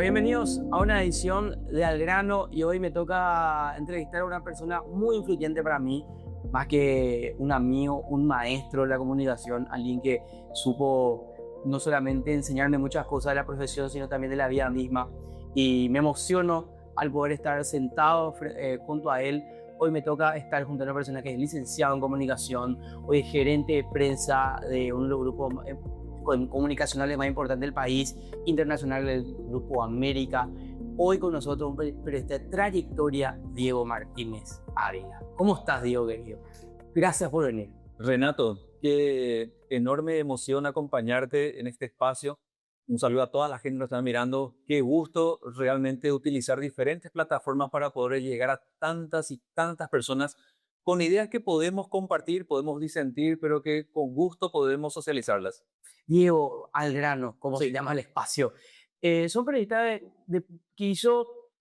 Bienvenidos a una edición de Al Grano y hoy me toca entrevistar a una persona muy influyente para mí, más que un amigo, un maestro de la comunicación, alguien que supo no solamente enseñarme muchas cosas de la profesión, sino también de la vida misma. Y me emociono al poder estar sentado junto a él. Hoy me toca estar junto a una persona que es licenciado en comunicación, hoy es gerente de prensa de uno de los grupos comunicacionales más importantes del país, internacional del Grupo América. Hoy con nosotros un periodista de trayectoria, Diego Martínez Ávila. ¿Cómo estás, Diego, querido? Gracias por venir. Renato, qué enorme emoción acompañarte en este espacio. Un saludo a toda la gente que nos está mirando. Qué gusto realmente utilizar diferentes plataformas para poder llegar a tantas y tantas personas con ideas que podemos compartir, podemos disentir, pero que con gusto podemos socializarlas. Diego, al grano, como se Sí, llama el espacio. Son periodistas que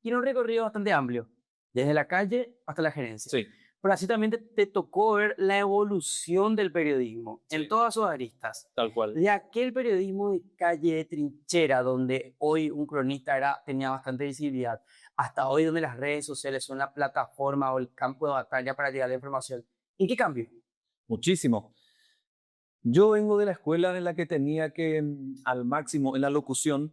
tiene un recorrido bastante amplio, desde la calle hasta la gerencia. sí, Pero así también te tocó ver la evolución del periodismo en sí, todas sus aristas. tal cual. De aquel periodismo de calle, de trinchera, donde hoy un cronista tenía bastante visibilidad, hasta hoy donde las redes sociales son la plataforma o el campo de batalla para llegar a la información. ¿En qué cambio? Muchísimo. Yo vengo de la escuela en la que tenía que, al máximo en la locución,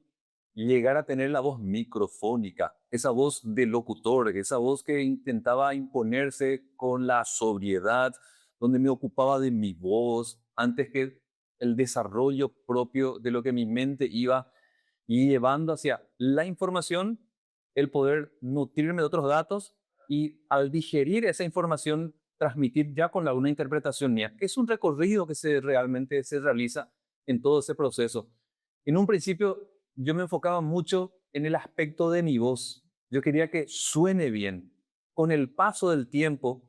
llegar a tener la voz microfónica, esa voz de locutor, esa voz que intentaba imponerse con la sobriedad, donde me ocupaba de mi voz, antes que el desarrollo propio de lo que mi mente iba llevando hacia la información, el poder nutrirme de otros datos y al digerir esa información transmitir ya con una interpretación mía. Es un recorrido que realmente se realiza en todo ese proceso. En un principio yo me enfocaba mucho en el aspecto de mi voz. Yo quería que suene bien. Con el paso del tiempo,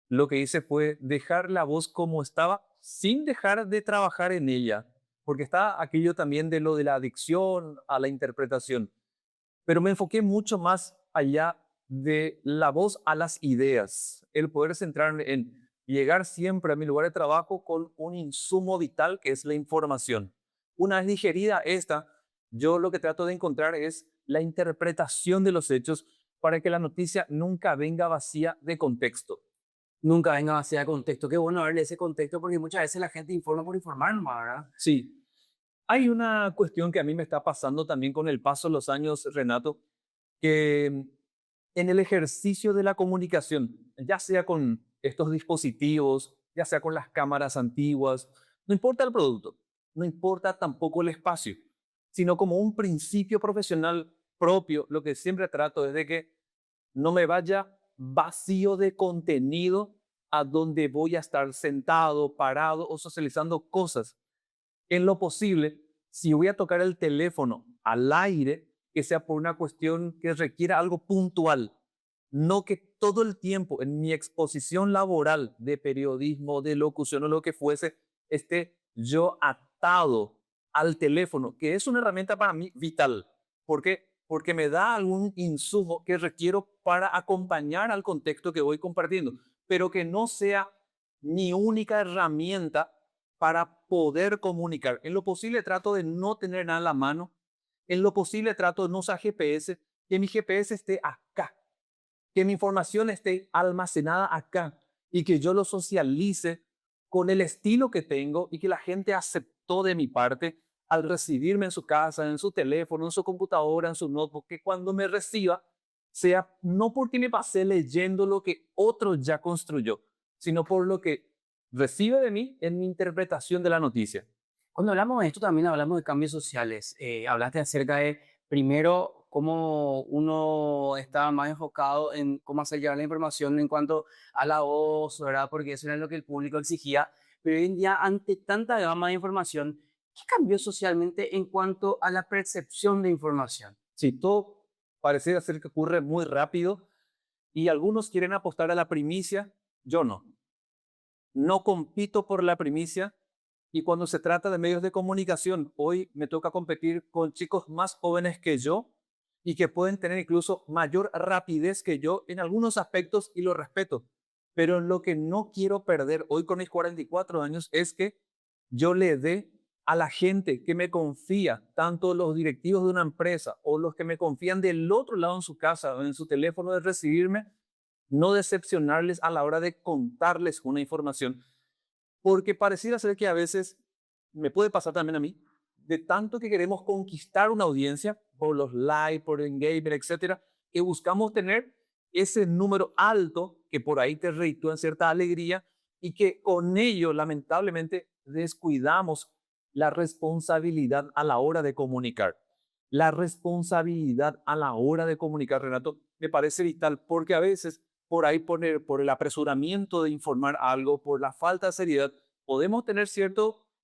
lo que hice fue dejar la voz como estaba sin dejar de trabajar en ella, porque está aquello también de lo de la adicción a la interpretación. Pero me enfoqué mucho más allá de la voz a las ideas, el poder centrarme en llegar siempre a mi lugar de trabajo con un insumo vital que es la información. Una vez digerida esta, yo lo que trato de encontrar es la interpretación de los hechos para que la noticia nunca venga vacía de contexto. Nunca venga vacía de contexto. Qué bueno darle ese contexto porque muchas veces la gente informa por informar nomás, ¿verdad? Sí, hay una cuestión que a mí me está pasando también con el paso de los años, Renato, que en el ejercicio de la comunicación, ya sea con estos dispositivos, ya sea con las cámaras antiguas, no importa el producto, no importa tampoco el espacio, sino como un principio profesional propio, lo que siempre trato es de que no me vaya vacío de contenido a donde voy a estar sentado, parado o socializando cosas en lo posible, si voy a tocar el teléfono al aire, que sea por una cuestión que requiera algo puntual, no que todo el tiempo en mi exposición laboral de periodismo, de locución o lo que fuese, esté yo atado al teléfono, que es una herramienta para mí vital. ¿Por qué? Porque me da algún insumo que requiero para acompañar al contexto que voy compartiendo, pero que no sea mi única herramienta para poder comunicar. En lo posible trato de no tener nada en la mano. En lo posible trato de no usar GPS, que mi GPS esté acá, que mi información esté almacenada acá y que yo lo socialice con el estilo que tengo y que la gente aceptó de mi parte al recibirme en su casa, en su teléfono, en su computadora, en su notebook, que cuando me reciba sea no porque me pasé leyendo lo que otro ya construyó, sino por lo que recibe de mí en mi interpretación de la noticia. Cuando hablamos de esto también hablamos de cambios sociales. Hablaste acerca de, primero, cómo uno estaba más enfocado en cómo hacer llegar la información en cuanto a la voz, ¿verdad? Porque eso era lo que el público exigía. Pero hoy en día, ante tanta gama de información, ¿qué cambió socialmente en cuanto a la percepción de información? Sí, todo parece ser que ocurre muy rápido y algunos quieren apostar a la primicia, yo no. No compito por la primicia y cuando se trata de medios de comunicación, hoy me toca competir con chicos más jóvenes que yo y que pueden tener incluso mayor rapidez que yo en algunos aspectos y lo respeto. Pero lo que no quiero perder hoy con mis 44 años es que yo le dé a la gente que me confía, tanto los directivos de una empresa o los que me confían del otro lado en su casa o en su teléfono de recibirme, no decepcionarles a la hora de contarles una información, porque pareciera ser que a veces, me puede pasar también a mí, de tanto que queremos conquistar una audiencia por los likes, por el engagement, etcétera, que buscamos tener ese número alto que por ahí te reditúa cierta alegría y que con ello, lamentablemente, descuidamos la responsabilidad a la hora de comunicar. La responsabilidad a la hora de comunicar, Renato, me parece vital porque a veces por ahí por el apresuramiento de informar algo, por la falta de seriedad, podemos tener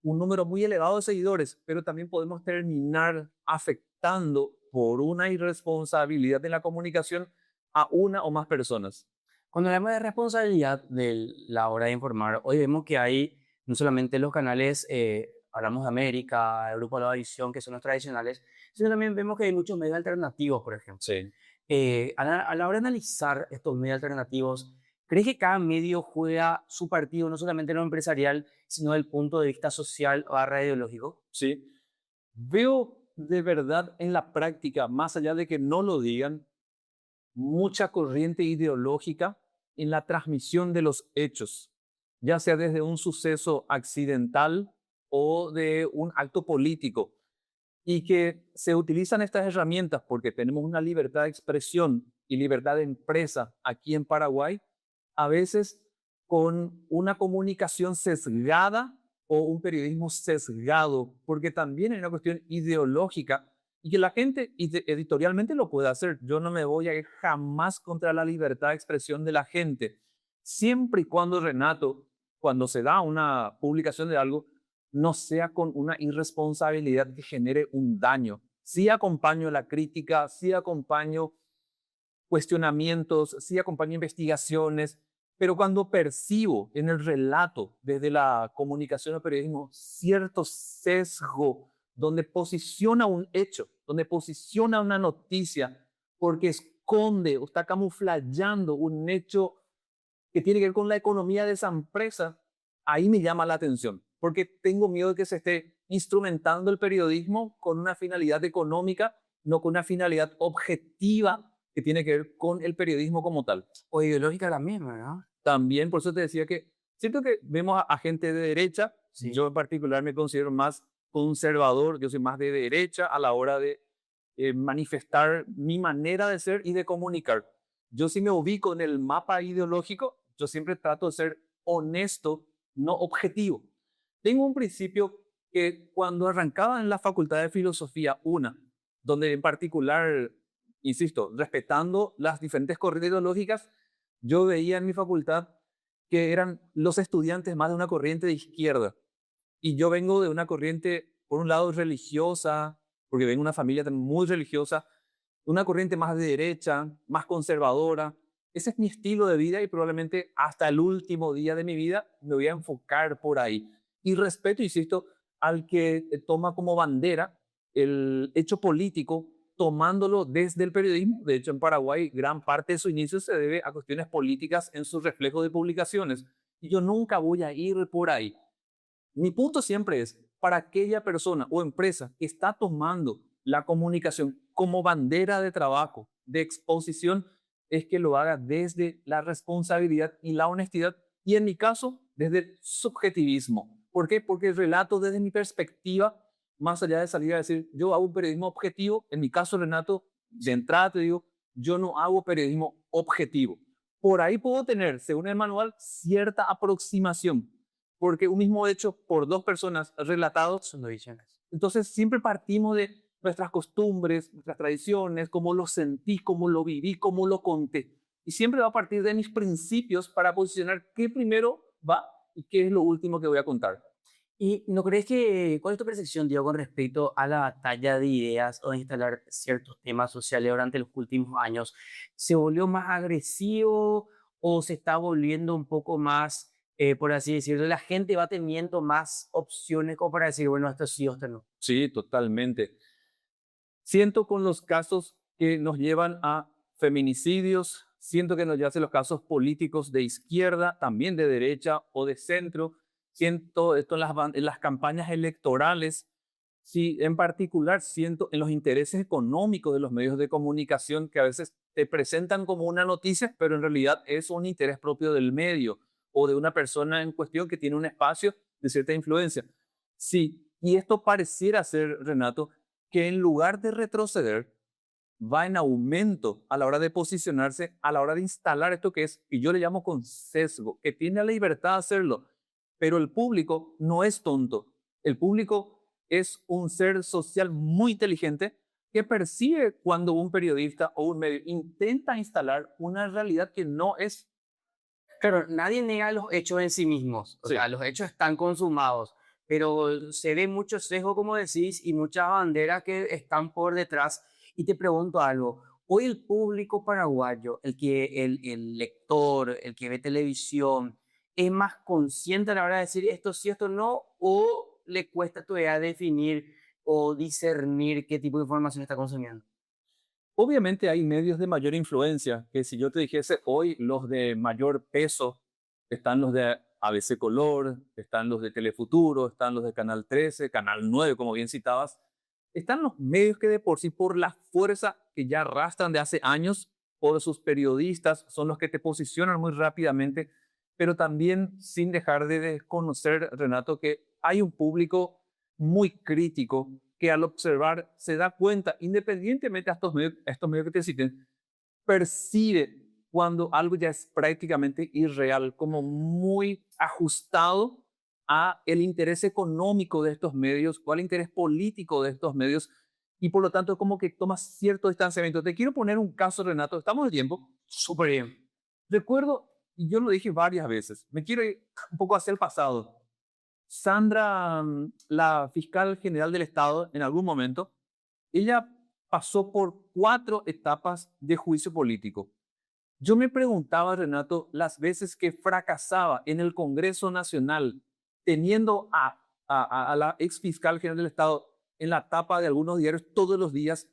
un número muy elevado de seguidores, pero también podemos terminar afectando por una irresponsabilidad en la comunicación a una o más personas. Cuando hablamos de responsabilidad de la hora de informar, hoy vemos que hay no solamente los canales, hablamos de América, el Grupo de la Visión, que son los tradicionales, sino también vemos que hay muchos medios alternativos, por ejemplo. Sí. A la hora de analizar estos medios alternativos, ¿crees que cada medio juega su partido no solamente en lo empresarial, sino desde el punto de vista social o ideológico? Sí. Veo de verdad en la práctica, más allá de que no lo digan, mucha corriente ideológica en la transmisión de los hechos, ya sea desde un suceso accidental o de un acto político, y que se utilizan estas herramientas porque tenemos una libertad de expresión y libertad de empresa aquí en Paraguay, a veces con una comunicación sesgada o un periodismo sesgado, porque también hay una cuestión ideológica y que la gente editorialmente lo puede hacer. Yo no me voy a ir jamás contra la libertad de expresión de la gente, siempre y cuando, Renato, cuando se da una publicación de algo, no sea con una irresponsabilidad que genere un daño. Sí acompaño la crítica, sí acompaño cuestionamientos, sí acompaño investigaciones, pero cuando percibo en el relato desde la comunicación o periodismo cierto sesgo donde posiciona un hecho, donde posiciona una noticia, porque esconde o está camuflando un hecho que tiene que ver con la economía de esa empresa, ahí me llama la atención, porque tengo miedo de que se esté instrumentando el periodismo con una finalidad económica, no con una finalidad objetiva que tiene que ver con el periodismo como tal. O ideológica también, ¿verdad? También, por eso te decía que siento que vemos a gente de derecha, Sí. yo en particular me considero más conservador, yo soy más de derecha a la hora de manifestar mi manera de ser y de comunicar. Yo sí me ubico en el mapa ideológico, yo siempre trato de ser honesto, no objetivo. Tengo un principio que cuando arrancaba en la Facultad de Filosofía, donde en particular, insisto, respetando las diferentes corrientes ideológicas, yo veía en mi facultad que eran los estudiantes más de una corriente de izquierda. Y yo vengo de una corriente, por un lado, religiosa, porque vengo de una familia muy religiosa, una corriente más de derecha, más conservadora. Ese es mi estilo de vida y probablemente hasta el último día de mi vida me voy a enfocar por ahí. Y respeto, insisto, al que toma como bandera el hecho político, tomándolo desde el periodismo. De hecho, en Paraguay, gran parte de su inicio se debe a cuestiones políticas en su reflejo de publicaciones. Y yo nunca voy a ir por ahí. Mi punto siempre es, para aquella persona o empresa que está tomando la comunicación como bandera de trabajo, de exposición, es que lo haga desde la responsabilidad y la honestidad, y en mi caso, desde el subjetivismo. ¿Por qué? Porque el relato desde mi perspectiva, más allá de salir a decir, yo hago un periodismo objetivo, en mi caso, Renato, de entrada te digo, yo no hago periodismo objetivo. Por ahí puedo tener, según el manual, cierta aproximación, porque un mismo hecho por dos personas relatados Son dos visiones. entonces siempre partimos de nuestras costumbres, nuestras tradiciones, cómo lo sentí, cómo lo viví, cómo lo conté. Y siempre va a partir de mis principios para posicionar qué primero va y qué es lo último que voy a contar. ¿Y no crees cuál es tu percepción, Diego, con respecto a la batalla de ideas o de instalar ciertos temas sociales durante los últimos años? ¿Se volvió más agresivo o se está volviendo un poco más, por así decirlo, la gente va teniendo más opciones como para decir, bueno, esto sí o esto no? Sí, totalmente. Siento con los casos que nos llevan a feminicidios, siento que nos llevan a los casos políticos de izquierda, también de derecha o de centro, siento esto en las campañas electorales, sí, en particular siento en los intereses económicos de los medios de comunicación que a veces te presentan como una noticia, pero en realidad es un interés propio del medio o de una persona en cuestión que tiene un espacio de cierta influencia. Sí, y esto pareciera ser, Renato, que en lugar de retroceder, va en aumento a la hora de posicionarse, a la hora de instalar esto que es, y yo le llamo con sesgo, que tiene la libertad de hacerlo, pero el público no es tonto. El público es un ser social muy inteligente que percibe cuando un periodista o un medio intenta instalar una realidad que no es. Claro, nadie niega los hechos en sí mismos, o sea, Sí. los hechos están consumados, pero se ve mucho sesgo, como decís, y muchas banderas que están por detrás. Y te pregunto algo, hoy el público paraguayo, el lector, el que ve televisión, ¿es más consciente a la hora de decir esto sí, esto no? ¿O le cuesta todavía definir o discernir qué tipo de información está consumiendo? Obviamente hay medios de mayor influencia, que si yo te dijese hoy los de mayor peso, están los de ABC Color, están los de Telefuturo, están los de Canal 13, Canal 9, como bien citabas, están los medios que de por sí, por la fuerza que ya arrastran de hace años, o de sus periodistas, son los que te posicionan muy rápidamente, pero también sin dejar de desconocer, Renato, que hay un público muy crítico que al observar se da cuenta, independientemente a estos medios que te citen, percibe cuando algo ya es prácticamente irreal, como muy ajustado a el interés económico de estos medios o al interés político de estos medios y por lo tanto como que toma cierto distanciamiento. Te quiero poner un caso, Renato, estamos de tiempo. Súper bien. Recuerdo, y yo lo dije varias veces, me quiero ir un poco hacia el pasado. Sandra, la fiscal general del Estado, en algún momento, ella pasó por 4 etapas de juicio político. Yo me preguntaba, Renato, las veces que fracasaba en el Congreso Nacional, teniendo a la ex fiscal general del Estado en la tapa de algunos diarios todos los días,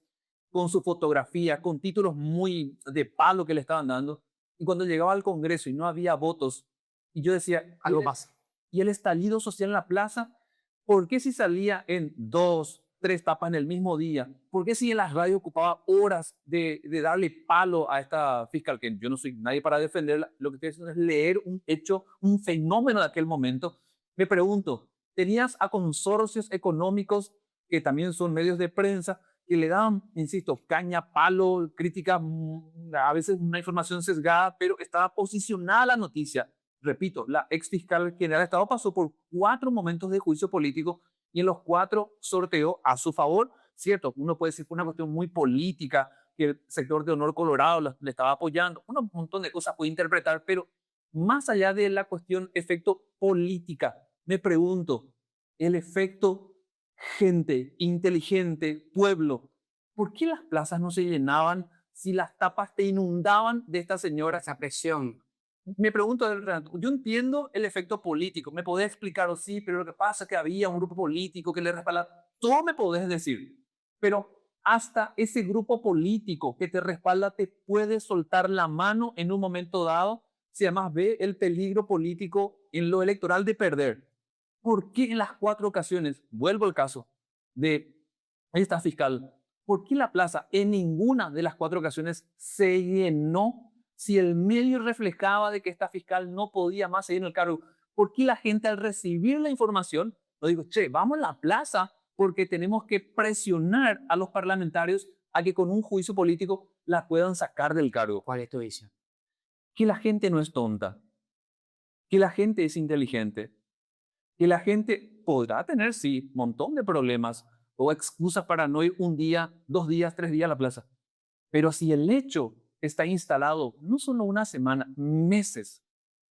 con su fotografía, con títulos muy de palo que le estaban dando. Y cuando llegaba al Congreso y no había votos, y yo decía, Algo pasa. y el estallido social en la plaza, ¿por qué si salía en 2, 3 tapas en el mismo día? ¿Por qué si en las radios ocupaba horas de darle palo a esta fiscal? Que yo no soy nadie para defenderla, lo que estoy haciendo es leer un hecho, un fenómeno de aquel momento. Me pregunto, ¿tenías a consorcios económicos que también son medios de prensa que le daban, insisto, caña, palo, crítica, a veces una información sesgada, pero estaba posicionada la noticia? Repito, la ex fiscal general de Estado pasó por 4 momentos de juicio político y en los 4 sorteó a su favor. Cierto, uno puede decir que fue una cuestión muy política, que el sector de Honor Colorado le estaba apoyando, un montón de cosas puede interpretar, pero más allá de la cuestión efecto política, me pregunto, el efecto gente, inteligente, pueblo, ¿por qué las plazas no se llenaban si las tapas te inundaban de esta señora? Esa presión. Me pregunto, Renato, yo entiendo el efecto político, me podés explicar, o sí, pero lo que pasa es que había un grupo político que le respalda, todo me podés decir, pero hasta ese grupo político que te respalda te puede soltar la mano en un momento dado si además ve el peligro político en lo electoral de perder. ¿Por qué en las 4 ocasiones, vuelvo al caso de esta fiscal, por qué la plaza en ninguna de las 4 ocasiones se llenó si el medio reflejaba de que esta fiscal no podía más seguir en el cargo? ¿Por qué la gente al recibir la información no digo, che, vamos a la plaza porque tenemos que presionar a los parlamentarios a que con un juicio político la puedan sacar del cargo? ¿Cuál es tu visión? Que la gente no es tonta, que la gente es inteligente, que la gente podrá tener, sí, un montón de problemas o excusas para no ir un día, 2 días, 3 días a la plaza. Pero si el hecho está instalado no solo una semana, meses,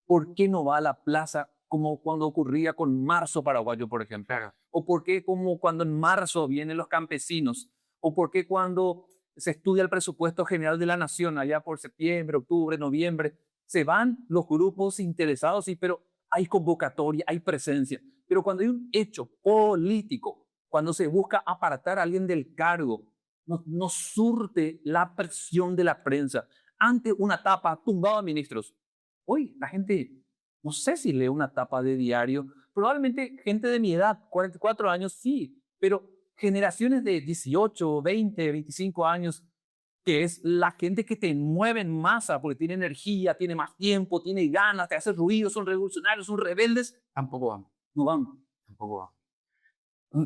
¿por qué no va a la plaza como cuando ocurría con Marzo Paraguayo, por ejemplo? Claro. ¿O por qué como cuando en marzo vienen los campesinos? ¿O por qué cuando se estudia el presupuesto general de la nación allá por septiembre, octubre, noviembre, se van los grupos interesados? Sí, pero hay convocatoria, hay presencia. Pero cuando hay un hecho político, cuando se busca apartar a alguien del cargo, no surte la presión de la prensa ante una tapa tumbado a ministros. Hoy la gente, no sé si lee una tapa de diario, probablemente gente de mi edad, 44 años, sí, pero generaciones de 18, 20, 25 años, que es la gente que te mueve en masa porque tiene energía, tiene más tiempo, tiene ganas, te hace ruido, son revolucionarios, son rebeldes, Tampoco van, no van. tampoco van.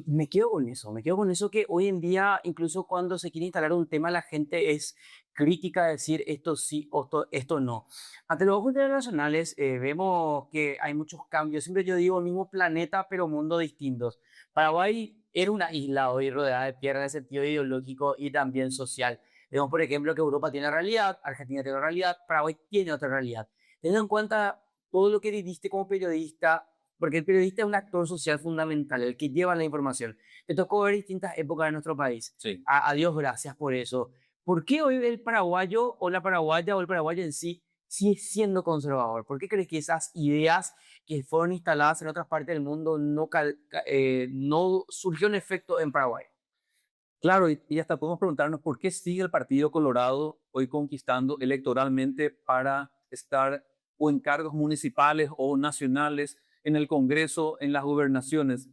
Me quedo con eso que hoy en día, incluso cuando se quiere instalar un tema, la gente es crítica de decir esto sí o esto no. Ante los ojos internacionales vemos que hay muchos cambios. Siempre yo digo, el mismo planeta, pero mundos distintos. Paraguay era una isla hoy rodeada de piedras de sentido ideológico y también social. Vemos, por ejemplo, que Europa tiene realidad, Argentina tiene realidad, Paraguay tiene otra realidad. Teniendo en cuenta todo lo que viviste como periodista, porque el periodista es un actor social fundamental, el que lleva la información. Te tocó ver distintas épocas de nuestro país. Sí. A Dios gracias por eso. ¿Por qué hoy el paraguayo o la paraguaya o el paraguayo en sí sigue siendo conservador? ¿Por qué crees que esas ideas que fueron instaladas en otras partes del mundo no surgió en efecto en Paraguay? Claro, y hasta podemos preguntarnos por qué sigue el Partido Colorado hoy conquistando electoralmente para estar o en cargos municipales o nacionales, en el Congreso, en las gobernaciones.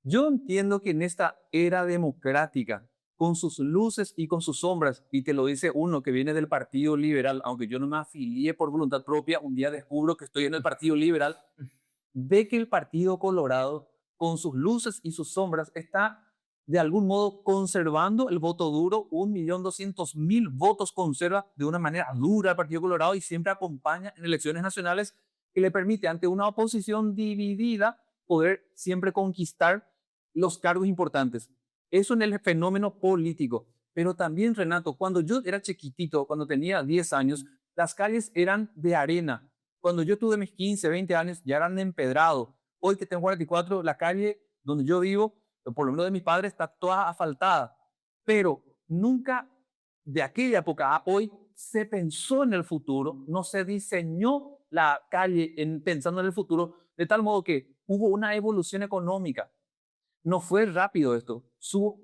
Yo entiendo que en esta era democrática, con sus luces y con sus sombras, y te lo dice uno que viene del Partido Liberal, aunque yo no me afilié por voluntad propia, un día descubro que estoy en el Partido Liberal, ve que el Partido Colorado, con sus luces y sus sombras, está de algún modo conservando el voto duro. 1.200.000 votos conserva de una manera dura el Partido Colorado y siempre acompaña en elecciones nacionales que le permite ante una oposición dividida poder siempre conquistar los cargos importantes. Eso en el fenómeno político. Pero también, Renato, cuando yo era chiquitito, cuando tenía 10 años, las calles eran de arena. Cuando yo tuve mis 15, 20 años, ya eran empedrados. Hoy que tengo 44, la calle donde yo vivo, por lo menos de mis padres, está toda asfaltada. Pero nunca de aquella época a hoy se pensó en el futuro, no se diseñó la calle pensando en el futuro, de tal modo que hubo una evolución económica. No fue rápido esto,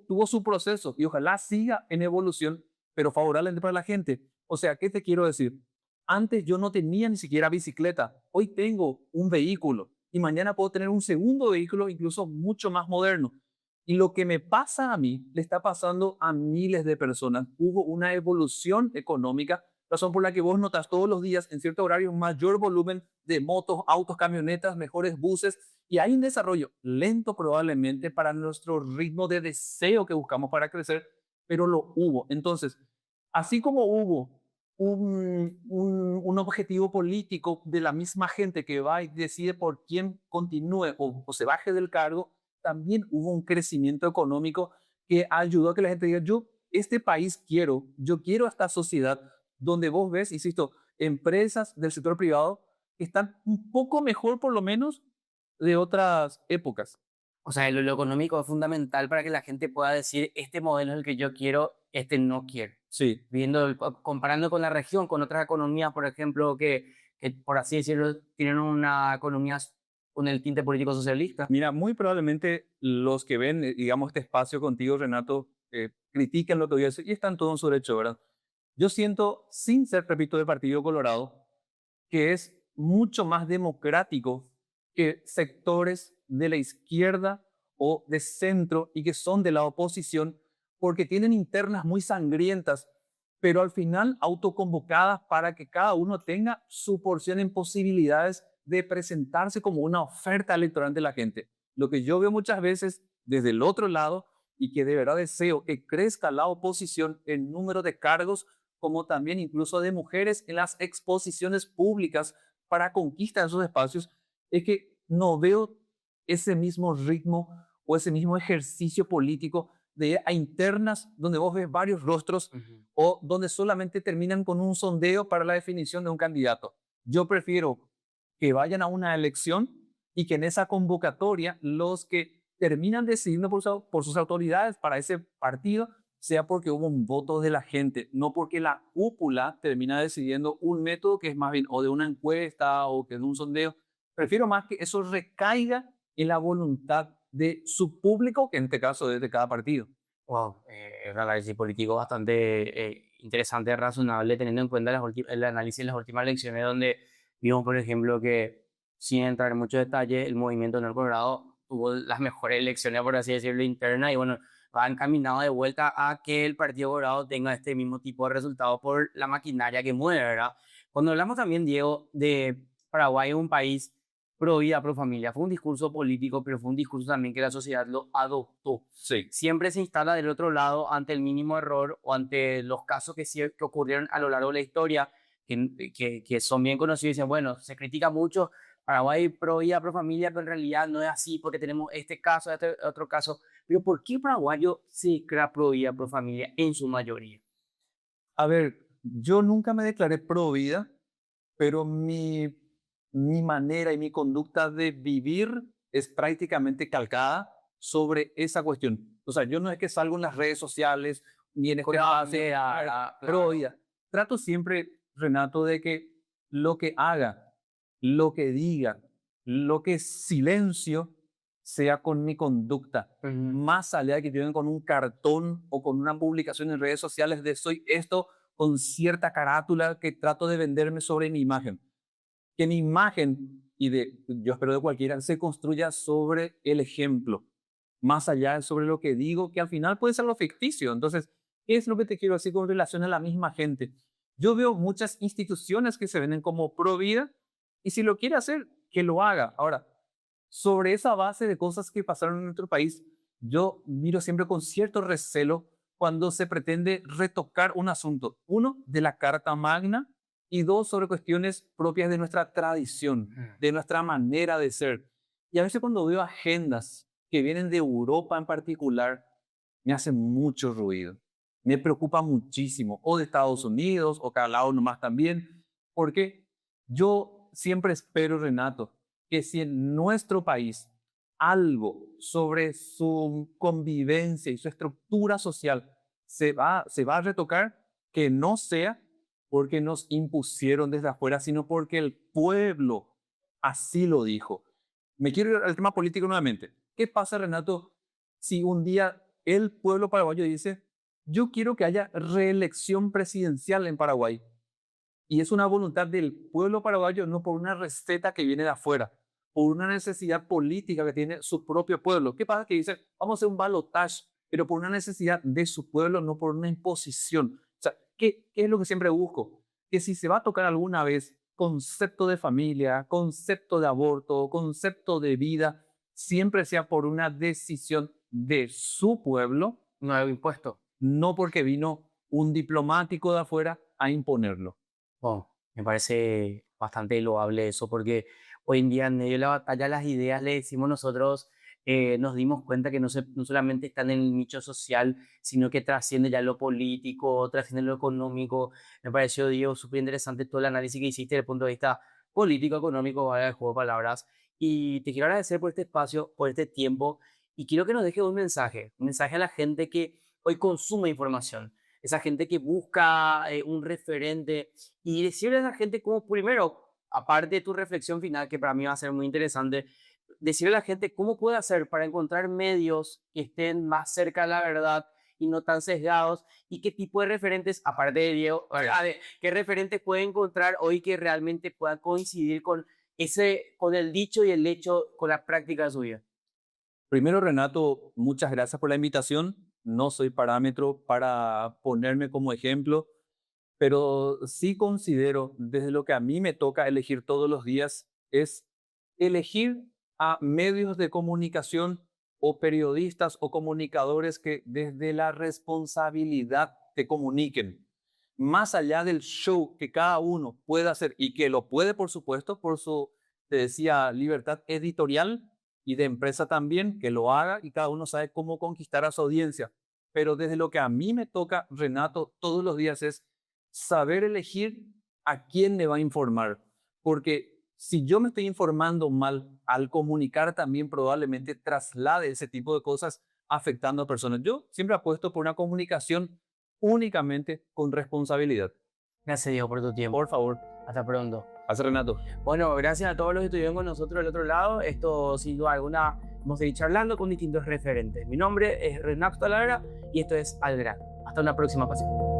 tuvo su proceso y ojalá siga en evolución, pero favorable para la gente. O sea, ¿qué te quiero decir? Antes yo no tenía ni siquiera bicicleta, hoy tengo un vehículo y mañana puedo tener un segundo vehículo incluso mucho más moderno. Y lo que me pasa a mí le está pasando a miles de personas. Hubo una evolución económica, razón por la que vos notas todos los días en cierto horario un mayor volumen de motos, autos, camionetas, mejores buses, y hay un desarrollo lento probablemente para nuestro ritmo de deseo que buscamos para crecer, pero lo hubo. Entonces, así como hubo un objetivo político de la misma gente que va y decide por quién continúe o se baje del cargo, también hubo un crecimiento económico que ayudó a que la gente diga, yo este país quiero, yo quiero esta sociedad donde vos ves, insisto, empresas del sector privado que están un poco mejor por lo menos de otras épocas. O sea, lo económico es fundamental para que la gente pueda decir, este modelo es el que yo quiero, este no quiero. Sí. Comparando con la región, con otras economías, por ejemplo, que por así decirlo, tienen una economía con el tinte político socialista. Mira, muy probablemente los que ven, digamos, este espacio contigo, Renato, critiquen lo que voy a decir y están todos en su derecho, ¿verdad? Yo siento, sin ser, repito, del Partido Colorado, que es mucho más democrático que sectores de la izquierda o de centro y que son de la oposición, porque tienen internas muy sangrientas, pero al final autoconvocadas para que cada uno tenga su porción en posibilidades de presentarse como una oferta electoral de la gente. Lo que yo veo muchas veces desde el otro lado y que de verdad deseo que crezca la oposición en número de cargos, como también incluso de mujeres en las exposiciones públicas para conquista de esos espacios, es que no veo ese mismo ritmo o ese mismo ejercicio político de ir a internas donde vos ves varios rostros o donde solamente terminan con un sondeo para la definición de un candidato. Yo prefiero que vayan a una elección y que en esa convocatoria los que terminan decidiendo por sus autoridades para ese partido sea porque hubo un voto de la gente, no porque la cúpula termina decidiendo un método que es más bien o de una encuesta o que de un sondeo. Prefiero más que eso recaiga en la voluntad de su público, que en este caso es de cada partido. Wow, es un análisis político bastante interesante, razonable, teniendo en cuenta el análisis de las últimas elecciones, donde vimos, por ejemplo, que sin entrar en muchos detalles, el movimiento Nuevo Colorado tuvo las mejores elecciones, por así decirlo, internas y bueno, va encaminado de vuelta a que el Partido Colorado tenga este mismo tipo de resultados por la maquinaria que mueve, ¿verdad? Cuando hablamos también, Diego, de Paraguay, un país pro vida, pro familia, fue un discurso político, pero fue un discurso también que la sociedad lo adoptó. Sí. Siempre se instala del otro lado ante el mínimo error o ante los casos que ocurrieron a lo largo de la historia, que son bien conocidos y dicen, bueno, se critica mucho Paraguay pro vida, pro familia, pero en realidad no es así porque tenemos este caso, este otro caso. Pero ¿por qué paraguayo se crea pro vida, pro familia en su mayoría? A ver, yo nunca me declaré pro vida, pero mi manera y mi conducta de vivir es prácticamente calcada sobre esa cuestión. O sea, yo no es que salgo en las redes sociales ni en este espacio pro vida. Trato siempre, Renato, de que lo que haga, lo que diga, lo que silencio sea con mi conducta, más allá de que tienen con un cartón o con una publicación en redes sociales de soy esto con cierta carátula que trato de venderme sobre mi imagen. Que mi imagen, y yo espero de cualquiera, se construya sobre el ejemplo, más allá de sobre lo que digo, que al final puede ser lo ficticio. Entonces, ¿qué es lo que te quiero decir con relación a la misma gente? Yo veo muchas instituciones que se venden como pro vida, y si lo quiere hacer, que lo haga. Ahora, sobre esa base de cosas que pasaron en nuestro país, yo miro siempre con cierto recelo cuando se pretende retocar un asunto. Uno, de la Carta Magna, y dos, sobre cuestiones propias de nuestra tradición, de nuestra manera de ser. Y a veces cuando veo agendas que vienen de Europa en particular, me hacen mucho ruido. Me preocupa muchísimo, o de Estados Unidos, o cada lado nomás también, porque yo siempre espero, Renato, que si en nuestro país algo sobre su convivencia y su estructura social se va a retocar, que no sea porque nos impusieron desde afuera, sino porque el pueblo así lo dijo. Me quiero ir al tema político nuevamente. ¿Qué pasa, Renato, si un día el pueblo paraguayo dice, yo quiero que haya reelección presidencial en Paraguay? Y es una voluntad del pueblo paraguayo, no por una receta que viene de afuera, por una necesidad política que tiene su propio pueblo. ¿Qué pasa? Que dicen, vamos a hacer un balotaje, pero por una necesidad de su pueblo, no por una imposición. O sea, ¿qué es lo que siempre busco? Que si se va a tocar alguna vez concepto de familia, concepto de aborto, concepto de vida, siempre sea por una decisión de su pueblo, Nuevo impuesto. no porque vino un diplomático de afuera a imponerlo. Bueno, me parece bastante loable eso, porque hoy en día en medio de la batalla las ideas, le decimos nosotros, nos dimos cuenta que no solamente están en el nicho social, sino que trasciende ya lo político, trasciende lo económico. Me pareció, Diego, súper interesante todo el análisis que hiciste desde el punto de vista político, económico, vaya el juego de palabras. Y te quiero agradecer por este espacio, por este tiempo, y quiero que nos dejes un mensaje a la gente que hoy consume información, esa gente que busca un referente y decirle a esa gente como primero, aparte de tu reflexión final, que para mí va a ser muy interesante, decirle a la gente cómo puede hacer para encontrar medios que estén más cerca de la verdad y no tan sesgados, y qué tipo de referentes, aparte de Diego, qué referentes puede encontrar hoy que realmente puedan coincidir con con el dicho y el hecho, con la práctica de su vida. Primero, Renato, muchas gracias por la invitación. No soy parámetro para ponerme como ejemplo, pero sí considero, desde lo que a mí me toca elegir todos los días, es elegir a medios de comunicación o periodistas o comunicadores que desde la responsabilidad te comuniquen, más allá del show que cada uno pueda hacer y que lo puede, por supuesto, por su, te decía, libertad editorial y de empresa también, que lo haga y cada uno sabe cómo conquistar a su audiencia. Pero desde lo que a mí me toca, Renato, todos los días es saber elegir a quién le va a informar. Porque si yo me estoy informando mal, al comunicar también probablemente traslade ese tipo de cosas afectando a personas. Yo siempre apuesto por una comunicación únicamente con responsabilidad. Gracias, Diego, por tu tiempo. Por favor. Hasta pronto. Gracias, Renato. Bueno, gracias a todos los que estuvieron con nosotros del otro lado. Esto, sin duda alguna, vamos a ir charlando con distintos referentes. Mi nombre es Renato Talavera y esto es Al Grano. Hasta una próxima ocasión.